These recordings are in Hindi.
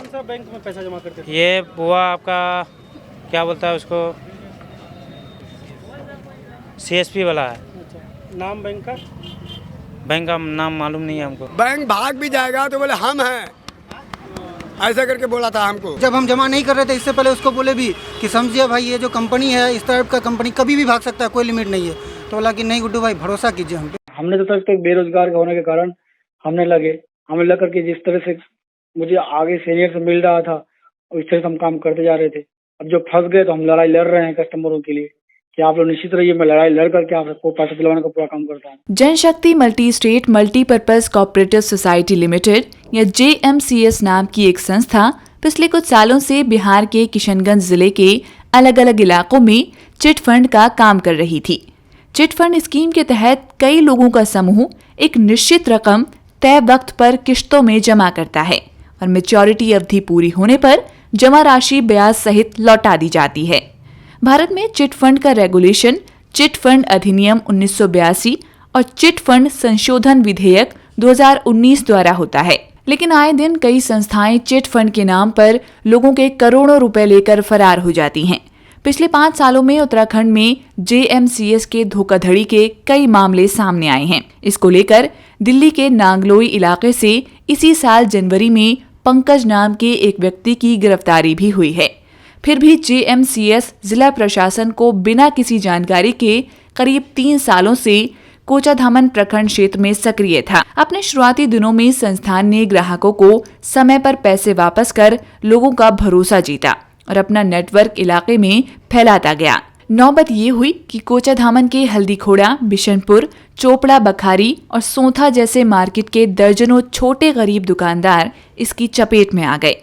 सा बैंक में पैसा जमा करते थे? ये बुआ आपका क्या बोलता है उसको, CSP वाला है। अच्छा, नाम बैंक का? बैंक का नाम मालूम नहीं है हमको। बैंक भाग भी जाएगा तो बोले हम हैं, ऐसा करके बोला था हमको। जब हम जमा नहीं कर रहे थे इससे पहले उसको बोले भी कि समझिए भाई ये जो कंपनी है इस टाइप का कंपनी कभी भी भाग सकता है, कोई लिमिट नहीं है। तो बोला कि नहीं गुड्डू भाई भरोसा कीजिए हम पे। हमने तो तक बेरोजगार होने के कारण हमें लग करके जिस तरह से मुझे आगे सीनियर से मिल रहा था उस तरह से हम काम करते जा रहे थे। अब जो फंस गए तो हम लड़ाई लड़ रहे हैं कस्टमरों के लिए कि आप लोग निश्चित रहिए, मैं लड़ाई लड़ करके आप सबको पैसा दिलवाने का पूरा काम करता हूँ। Janshakti multi state multipurpose cooperative society limited या JMCS नाम की एक संस्था पिछले कुछ सालों से बिहार के किशनगंज जिले के अलग अलग इलाकों में चिट फंड का काम कर रही थी। चिट फंड स्कीम के तहत कई लोगों का समूह एक निश्चित रकम तय वक्त पर किश्तों में जमा करता है और मैच्योरिटी अवधि पूरी होने पर जमा राशि ब्याज सहित लौटा दी जाती है। भारत में चिट फंड का रेगुलेशन चिट फंड अधिनियम 1982 और चिट फंड संशोधन विधेयक 2019 द्वारा होता है। लेकिन आए दिन कई संस्थाएं चिट फंड के नाम पर लोगों के करोड़ों रुपए लेकर फरार हो जाती हैं। पिछले 5 सालों में उत्तराखंड में JMCS के धोखाधड़ी के कई मामले सामने आए हैं। इसको लेकर दिल्ली के नांगलोई इलाके से इसी साल जनवरी में पंकज नाम के एक व्यक्ति की गिरफ्तारी भी हुई है। फिर भी JMCS जिला प्रशासन को बिना किसी जानकारी के करीब 3 सालों से कोचाधामन प्रखंड क्षेत्र में सक्रिय था। अपने शुरुआती दिनों में संस्थान ने ग्राहकों को समय पर पैसे वापस कर लोगों का भरोसा जीता और अपना नेटवर्क इलाके में फैलाता गया। नौबत ये हुई कि कोचाधामन के हल्दीखोड़ा, बिशनपुर, चोपड़ा, बखारी और सोंथा जैसे मार्केट के दर्जनों छोटे गरीब दुकानदार इसकी चपेट में आ गए।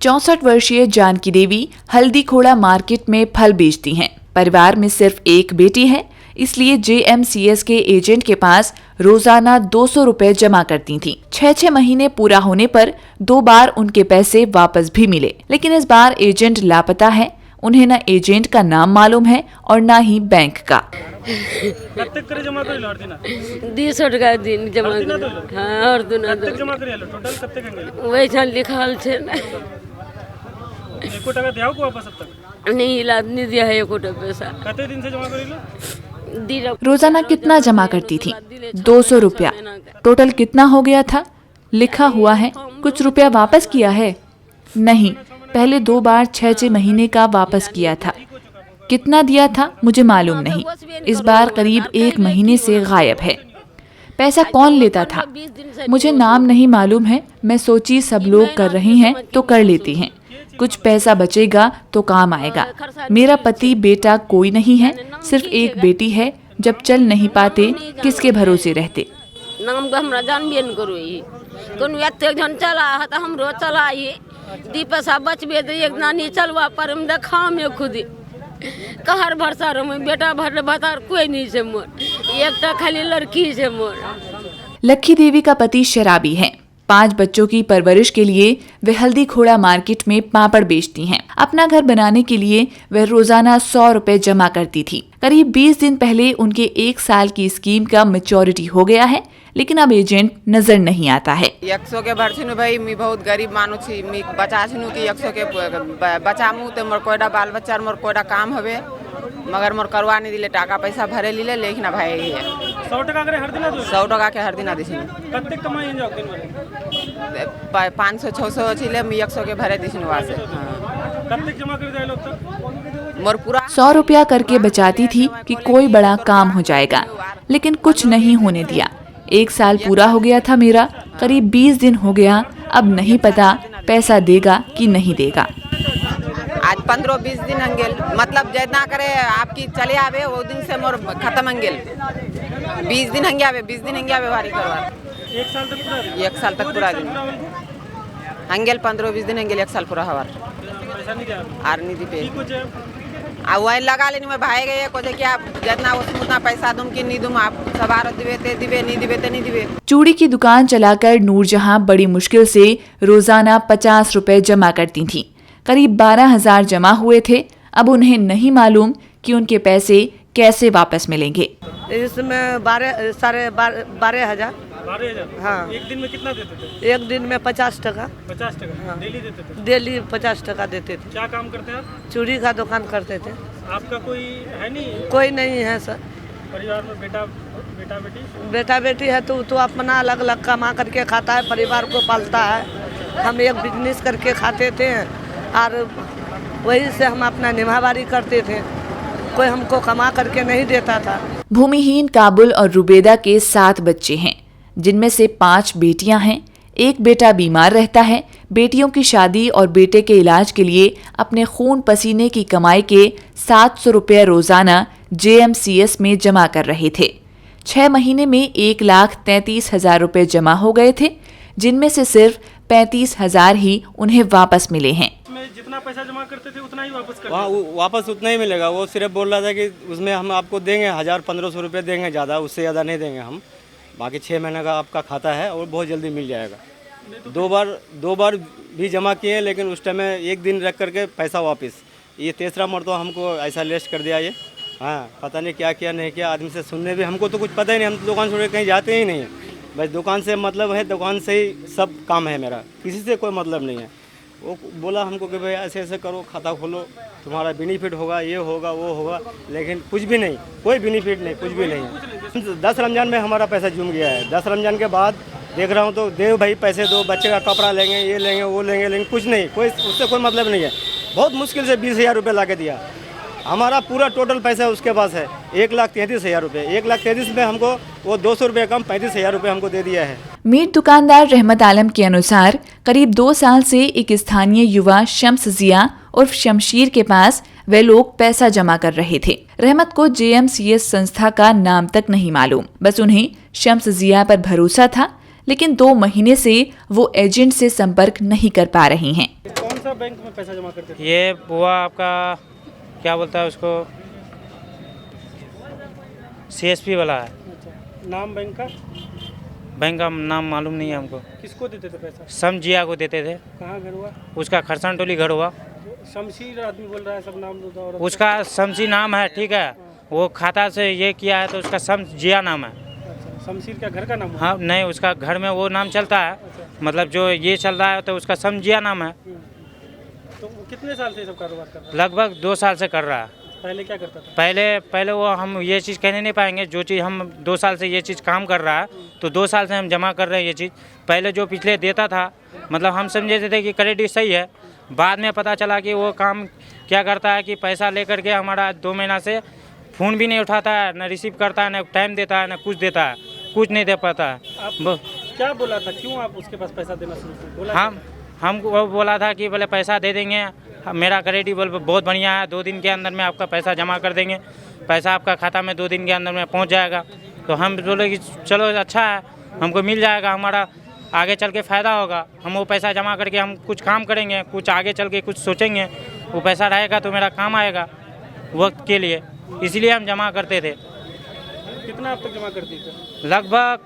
64 वर्षीय जानकी देवी हल्दीखोड़ा मार्केट में फल बेचती हैं। परिवार में सिर्फ एक बेटी है, इसलिए JMCS के एजेंट के पास रोजाना 200 रुपए जमा करती थीं। 6 महीने पूरा होने पर 2 बार उनके पैसे वापस भी मिले, लेकिन इस बार एजेंट लापता है। उन्हें न एजेंट का नाम मालूम है और न ही बैंक का। जमा करेलो हर दिन 200 टका दिन जमा कर। हां और दुना जमा करेलो टोटल कते केंगे वही छन लिखल छे ना। एको टका देओ को वापस अब तक नहीं इलाज नहीं दिया है एको टका पैसा। कते दिन से जमा करेलो? रोजाना कितना जमा करती थी? 200 रुपया। टोटल कितना हो गया था? लिखा हुआ है। कुछ रुपया वापस किया है? नहीं, पहले 2 बार 6 महीने का वापस किया था। कितना दिया था मुझे मालूम नहीं। इस बार करीब 1 महीने से गायब है। पैसा कौन लेता था मुझे नाम नहीं मालूम है। मैं सोची सब लोग कर रही हैं तो कर लेती हैं, कुछ पैसा बचेगा तो काम आएगा। मेरा पति बेटा कोई नहीं है, सिर्फ एक बेटी है। जब चल नहीं पाते किसके भरोसे रहते। नाम का हमरा जानबे न करू ई कोन एते जन चला है त हमरो चलाई दी पैसा बचबे दे एक नानी चलवा पर हम देखा में खुद कहर भरसा रे में बेटा भर भतार कोई नहीं छे मोर, एकटा खाली लड़की छे मोर। लक्की देवी का पति शराबी है। 5 बच्चों की परवरिश के लिए वे हल्दीखोड़ा मार्केट में पापड़ बेचती हैं। अपना घर बनाने के लिए वे रोजाना 100 रुपए जमा करती थी। करीब 20 दिन पहले उनके 1 साल की स्कीम का मैच्योरिटी हो गया है, लेकिन अब एजेंट नजर नहीं आता है। 100 के भरछिनु भाई मी बहुत गरीब मानु छी, मी बचाछिनु कि 100 के बचामु त मोर कोइडा बाल बच्चा मोर कोइडा काम हवे, मगर मोर करवा नहीं दिले टाका पैसा भरे लिले लेकिन भाई है 100 टका करे हर दिन 100 टका के हर दिन दिसिनु कते कमाई जाओ दिन में 500-600 छिले मी 100 के भरे दिसिनु वासे। कते जमा कर जाए लोग तक मोर पूरा 100 रुपया करके बचाती थी कि कोई बड़ा काम हो जाएगा, लेकिन कुछ नहीं होने दिया। 1 साल पूरा हो गया था मेरा, करीब 20 दिन हो गया। अब नहीं पता पैसा देगा कि नहीं देगा। आज 15-20 दिन अंगेल, मतलब जितना करे आपकी चले आवे वो दिन से मोर खत्म अंगेल। 20 दिन हंगे आवे, 20 दिन हंगे आवे वारी करवा 1 साल तक पूरा 1 साल तक पूरा दिन हंगेल 15-20 दिन हंगेल 1 साल पूरा हवार पैसा नहीं दिया आर नहीं दी पे कुछ आ वही लगा लेनी में भाई गए को जे कि आप जितना उतना पैसा दूं कि नहीं दूं, आप सवार दिवे ते दिवे नहीं दिवे ते नहीं दिवे। चूड़ी की दुकान चलाकर नूरजहां बड़ी मुश्किल से रोजाना 50 रुपए जमा करती थीं। करीब 12,000 जमा हुए थे। अब उन्हें नहीं मालूम कि उनके पैसे कैसे वापस मिलेंगे। इसमें 12,500। 12,000। हाँ। एक दिन में कितना देते थे? एक दिन में 50 टका। 50 टका। हाँ। डेली देते थे? डेली 50 टका देते थे। क्या काम करते हैं आप? चूड़ी का दुकान करते थे। आपका कोई है नहीं? कोई नहीं है सर। परिवार में बेटा बेटी? बेटा बेटी है तो अपना अलग अलग कमा करके खाता है, परिवार को पालता है। हम एक बिजनेस करके खाते थे और वही से हम अपना निभावारी करते थे, कोई हमको कमा करके नहीं देता था। भूमिहीन काबुल और रुबेदा के 7 बच्चे हैं, जिनमें से 5 बेटियां हैं। एक बेटा बीमार रहता है। बेटियों की शादी और बेटे के इलाज के लिए अपने खून पसीने की कमाई के 700 रुपये रोजाना JMCS में जमा कर रहे थे। 6 महीने में 1,33,000 रुपये जमा हो गए थे, जिनमें से सिर्फ 35,000 ही उन्हें वापस मिले हैं। जितना पैसा जमा करते थे उतना ही वापस करते? वहाँ वापस उतना ही मिलेगा। वो सिर्फ बोल रहा था कि उसमें हम आपको देंगे 1,000-1,500 रुपये देंगे, ज़्यादा उससे ज़्यादा नहीं देंगे हम। बाकी 6 महीने का आपका खाता है और बहुत जल्दी मिल जाएगा। दो बार भी जमा किए, लेकिन उस टाइम में एक दिन रख करके पैसा वापस। ये तीसरा मरतबा हमको ऐसा लिस्ट कर दिया ये। हाँ, पता नहीं क्या किया नहीं किया। आदमी से सुनने भी हमको तो कुछ पता ही नहीं। हम तो दुकान छोड़ के कहीं जाते ही नहीं है। बस दुकान से मतलब है, दुकान से ही सब काम है मेरा, किसी से कोई मतलब नहीं है। वो बोला हमको कि भाई ऐसे ऐसे करो, खाता खोलो, तुम्हारा बेनिफिट होगा, ये होगा वो होगा, लेकिन कुछ भी नहीं, कोई बेनिफिट नहीं, कुछ भी नहीं। 10 रमजान में हमारा पैसा जूम गया है। 10 रमजान के बाद देख रहा हूँ तो दे भाई पैसे दो, बच्चे का कपड़ा लेंगे, ये लेंगे वो लेंगे, लेकिन कुछ नहीं, कोई उससे कोई मतलब नहीं है। बहुत मुश्किल से 20,000 रुपये ला के दिया। हमारा पूरा टोटल पैसा उसके पास है 1,33,000 रुपये। 1,33,000 में हमको वो 200 रुपये कम 35,000 रुपये हमको दे दिया है। मीट दुकानदार रहमत आलम के अनुसार करीब 2 साल से एक स्थानीय युवा शम्स जिया उर्फ शमशीर के पास वे लोग पैसा जमा कर रहे थे। रहमत को JMCS संस्था का नाम तक नहीं मालूम, बस उन्हें शम्स जिया पर भरोसा था, लेकिन 2 महीने से वो एजेंट से संपर्क नहीं कर पा रही हैं। कौन सा बैंक में पैसा जमा करते थे? ये हुआ आपका क्या बोलता है उसको, CSP वाला है। अच्छा, नाम बैंक का? बैंक का नाम मालूम नहीं है हमको। किसको देते थे पैसा? समझिया को देते थे। कहाँ घर हुआ? उसका खरसान टोली घर हुआ। शमशीर आदमी बोल रहा है, सब नाम और उसका शमशी नाम है, ठीक है। वो खाता से ये किया है तो उसका समझिया नाम है। अच्छा, शमशीर का घर का नाम? हाँ नहीं, उसका घर में वो नाम चलता है। मतलब जो ये चल रहा है तो उसका समझिया नाम है। तो वो कितने साल से सब कारोबार कर रहा है? लगभग 2 साल से कर रहा है। पहले क्या करता था? पहले वो हम ये चीज़ कहने नहीं पाएंगे। जो चीज़ हम 2 साल से ये चीज़ काम कर रहा है, तो 2 साल से हम जमा कर रहे हैं ये चीज़। पहले जो पिछले देता था, मतलब हम समझे थे कि क्रेडिट सही है। बाद में पता चला कि वो काम क्या करता है कि पैसा लेकर के हमारा 2 महीना से फ़ोन भी नहीं उठाता है, न रिसीव करता है, न टाइम देता है, न कुछ देता है, कुछ नहीं दे पाता है। आप क्या बोला था, क्यों आप उसके पास पैसा देना शुरू किए? हमको वो बोला था कि बोले पैसा दे देंगे, मेरा क्रेडिट बहुत बढ़िया है, 2 दिन के अंदर में आपका पैसा जमा कर देंगे, पैसा आपका खाता में 2 दिन के अंदर में पहुंच जाएगा। तो हम बोले कि चलो अच्छा है, हमको मिल जाएगा, हमारा आगे चल के फ़ायदा होगा। हम वो पैसा जमा करके हम कुछ काम करेंगे, कुछ आगे चल के कुछ सोचेंगे, वो पैसा रहेगा तो मेरा काम आएगा वक्त के लिए, इसलिए हम जमा करते थे। कितना आप तक जमा करते थे? लगभग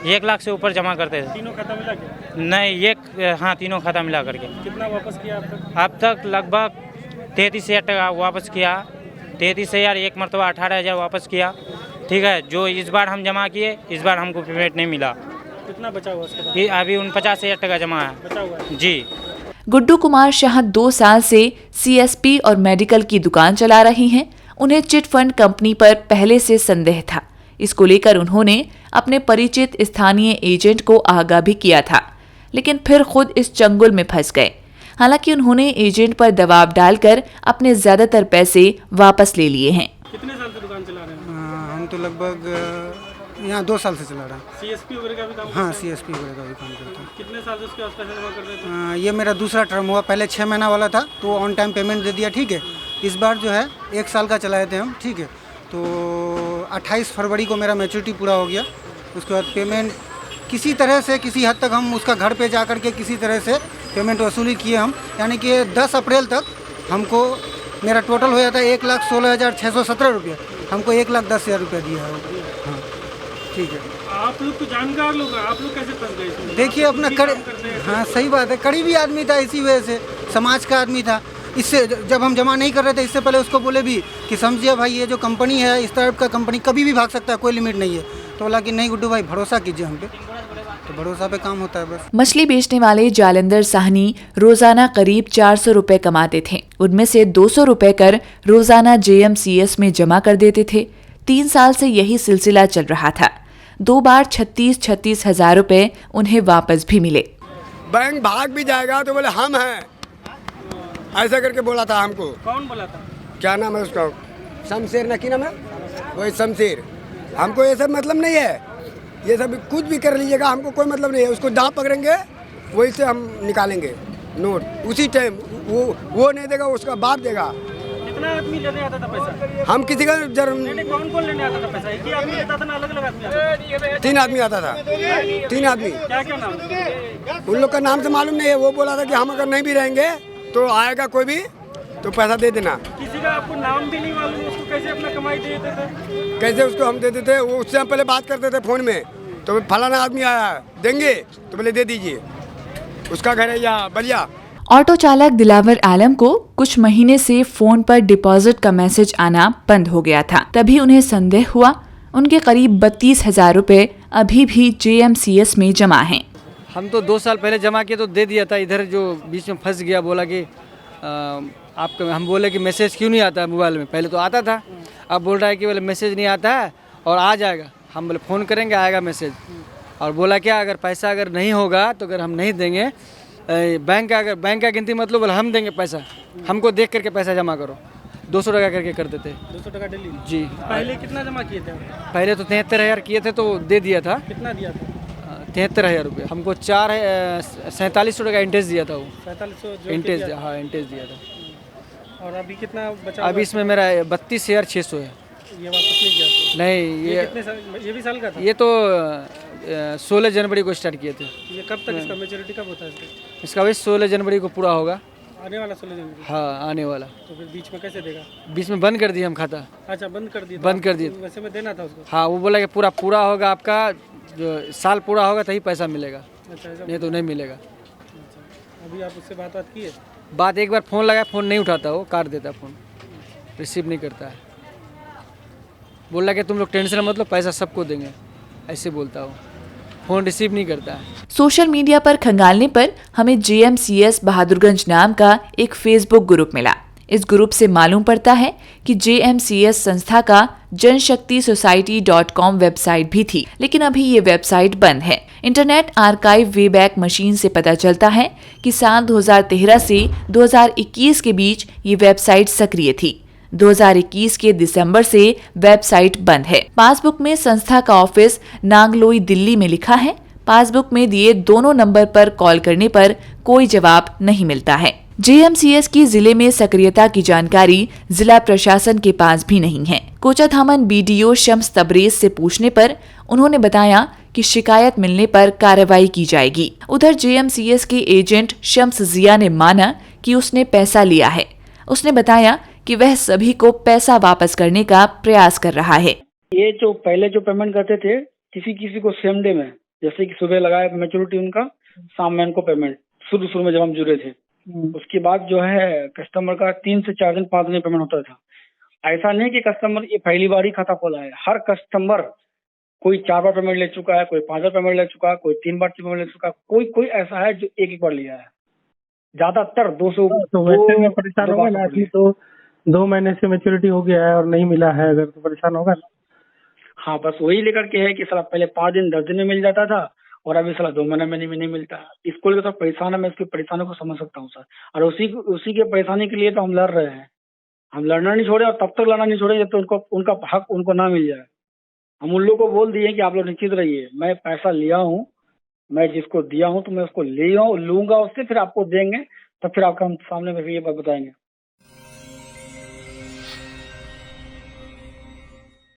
1 लाख से ऊपर जमा करते थे। तीनों खाता मिला के? नहीं, हाँ, तीनों खाता मिला करके। कितना वापस किया आप तक? अब तक लगभग 33,000 टका वापस किया। 33,000, एक मरतबा 18,000 वापस किया। ठीक है, जो इस बार हम जमा किए, इस बार हमको पेमेंट नहीं मिला। कितना बचा हुआ उसके बाद? अभी 49,000 टका जमा है। बचा हुआ है जी। गुड्डू कुमार शाह 2 साल से CSP और मेडिकल की दुकान चला रही हैं। उन्हें चिट फंड कंपनी पर पहले से संदेह था। इसको लेकर उन्होंने अपने परिचित स्थानीय एजेंट को आगाह भी किया था, लेकिन फिर खुद इस चंगुल में फंस गए। हालांकि उन्होंने एजेंट पर दबाव डालकर अपने ज्यादातर पैसे वापस ले लिए हैं। कितने साल से दुकान चला रहे हैं? हम तो लगभग यहाँ 2 साल से चला रहा है। CSP वगैरह का भी काम? हाँ, CSP वगैरह का भी काम करता हूँ। कितने साल से उसके पास पैसा जमा कर रहे थे? ये मेरा दूसरा टर्म हुआ। पहले 6 महीना वाला था तो ऑन टाइम पेमेंट दे दिया, ठीक है। इस बार जो है 1 साल का चलाए थे हम, ठीक है। तो 28 फरवरी को मेरा मैच्योरिटी पूरा हो गया। उसके बाद पेमेंट किसी तरह से, किसी हद तक हम उसका घर पे जा कर के किसी तरह से पेमेंट वसूली किए हम। यानी कि 10 अप्रैल तक हमको मेरा टोटल हो जाता है 1,16,617 रुपये। हमको 1,10,000 रुपये दिया है। हाँ, ठीक है। आप लोग तो जानकार लोग हैं, आप लोग कैसे फंस गए इसमें? देखिए अपना हाँ, सही बात है, करीबी आदमी था, इसी वजह से समाज का आदमी था। इससे जब हम जमा नहीं कर रहे थे इससे पहले उसको बोले भी कि समझिए भाई ये जो कंपनी है इस टाइप का कंपनी कभी भी भाग सकता है, कोई लिमिट नहीं है। तो बोला कि नहीं गुड्डू भाई भरोसा कीजिए हम पे, तो भरोसा पे काम होता है बस। मछली बेचने वाले जालंधर साहनी रोजाना करीब 400 रुपए कमाते थे। उनमें से 200 रुपए कर रोजाना JMCS में जमा कर देते थे। 3 साल से यही सिलसिला चल रहा था। 2 बार 36 हजार रुपए उन्हें वापस भी मिले। बैंक भाग भी जाएगा तो बोले हम हैं, ऐसा करके बोला था हमको। कौन बोला था? क्या नाम है उसका? शमशेर ना, की नाम है वही शमशेर। हमको ये सब मतलब नहीं है, ये सब कुछ भी कर लीजिएगा, हमको कोई मतलब नहीं है। उसको जहाँ पकड़ेंगे वही से हम निकालेंगे नोट उसी टाइम। वो नहीं देगा, उसका बाप देगा। कितना आदमी लेने आता था पैसा? हम किसी का कौन लेने आता था पैसा? एक ही आदमी लेता था ना अलग अलग आदमी आता था? 3 आदमी आता था, 3 आदमी। क्या क्या नाम? उन लोग का नाम से मालूम नहीं है। वो बोला था कि हम अगर नहीं भी रहेंगे तो आएगा कोई भी तो पैसा दे देना। किसी का आपको नाम भी नहीं मालूम, उसको कैसे अपना कमाई दे देते थे? कैसे उसको हम दे देते? वो उससे हम पहले बात करते थे फ़ोन में, तो फलाना आदमी आया देंगे तो बोले दे दीजिए, उसका घर है यहाँ बलिया। ऑटो चालक दिलावर आलम को कुछ महीने से फोन पर डिपॉजिट का मैसेज आना बंद हो गया था। तभी उन्हें संदेह हुआ। उनके करीब 32,000 रुपए अभी भी JMCS में जमा हैं। हम तो 2 साल पहले जमा किए तो दे दिया था। इधर जो बीच में फंस गया, बोला कि आपका, हम बोले कि मैसेज क्यों नहीं आता है मोबाइल में? पहले तो आता था, अब बोल रहा है कि बोले मैसेज नहीं आता है और आ जाएगा। हम बोले फ़ोन करेंगे आएगा मैसेज। और बोला क्या, अगर पैसा अगर नहीं होगा तो अगर हम नहीं देंगे बैंक का गिनती मतलब बोला हम देंगे पैसा, हमको देख करके पैसा जमा करो। 200 टका करके कर देते। 200 टका डेली? जी। पहले कितना जमा किए थे? पहले तो 73,000 किए थे तो दे दिया था। कितना दिया था? 73,000 रुपये। हमको 4700 टका इंटरेस्ट दिया था। वो 4700 इंटरेस्ट, हाँ इंटरेस्ट दिया था। और अभी कितना बचा? अभी इसमें मेरा 32,600 है। ये वापस नहीं गया? नहीं, ये कितने साल, ये भी साल का था? ये तो 16 जनवरी को स्टार्ट किए थे। ये कब तक इसका मैच्योरिटी कब होता है इसका वही 16 जनवरी को पूरा होगा। आने वाला 16 जनवरी? हाँ आने वाला। तो फिर बीच में कैसे देगा? बीच में बंद कर दिया हम खाता। अच्छा बंद कर दिया? बंद कर दिया। वैसे में देना था उसको? हाँ, वो बोला कि पूरा होगा आपका, जो साल पूरा होगा तभी पैसा मिलेगा। अच्छा, नहीं तो नहीं मिलेगा। अच्छा, अभी आप उससे बात की है? बात एक बार फ़ोन लगाया, फ़ोन नहीं उठाता, वो काट देता फ़ोन, रिसीव नहीं करता है। बोल रहा कि तुम लोग टेंशन मत लो, पैसा सबको देंगे, ऐसे बोलता हो। फ़ोन रिसीव नहीं करता है। सोशल मीडिया पर खंगालने पर हमें JMCS बहादुरगंज नाम का एक फेसबुक ग्रुप मिला। इस ग्रुप से मालूम पड़ता है कि JMCS संस्था का JanShaktiSociety.com वेबसाइट भी थी, लेकिन अभी ये वेबसाइट बंद है। इंटरनेट आर्काइव वेबैक मशीन से पता चलता है कि साल 2013 से 2021 के बीच ये वेबसाइट सक्रिय थी। 2021 के दिसंबर से वेबसाइट बंद है। पासबुक में संस्था का ऑफिस नागलोई दिल्ली में लिखा है। पासबुक में दिए दोनों नंबर पर कॉल करने पर कोई जवाब नहीं मिलता है। JMCS की जिले में सक्रियता की जानकारी जिला प्रशासन के पास भी नहीं है। कोचाधामन BDO शम्स तबरेज से पूछने पर उन्होंने बताया कि शिकायत मिलने पर कार्रवाई की जाएगी। उधर JMCS के एजेंट शम्स जिया ने माना कि उसने पैसा लिया है। उसने बताया कि वह सभी को पैसा वापस करने का प्रयास कर रहा है। ये जो पहले जो पेमेंट करते थे किसी को सेम डे में, जैसे कि सुबह लगाया मैच्योरिटी उनका, शाम में उनको पेमेंट, शुरू में जब हम जुड़े थे। उसके बाद जो है कस्टमर का 3 से 4 दिन 5 दिन पेमेंट होता था। ऐसा नहीं कि कस्टमर ये पहली बार ही खाता खोला है। हर कस्टमर कोई 4 बार पेमेंट ले चुका है, कोई 5 बार पेमेंट ले चुका है, कोई 3 बार पेमेंट ले चुका है, कोई ऐसा है जो एक बार लिया है। ज्यादातर 200। तो वैसे में परेशान होगा ना कि तो 2 महीने से मैच्योरिटी हो गया है और नहीं मिला है, अगर तो परेशान होगा ना। हाँ, बस वही लेकर के है कि साला पहले 5 दिन 10 दिन में मिल जाता था और अभी साला 2 महीने में नहीं मिलता। इसको लेकर तो परेशान है। मैं इसकी परेशानी को समझ सकता हूँ सर, और उसी के परेशानी के लिए तो हम लड़ रहे हैं। हम लड़ना नहीं छोड़े और तब तक लड़ना नहीं छोड़े जब तक उनका हक उनको ना मिल जाए। हम उन लोगों को बोल दिए कि आप लोग निश्चित रहिए, मैं पैसा लिया हूँ, मैं जिसको दिया हूँ तो मैं उसको लूंगा उससे, फिर आपको देंगे, तब फिर आपका हम सामने में ये बात बताएंगे।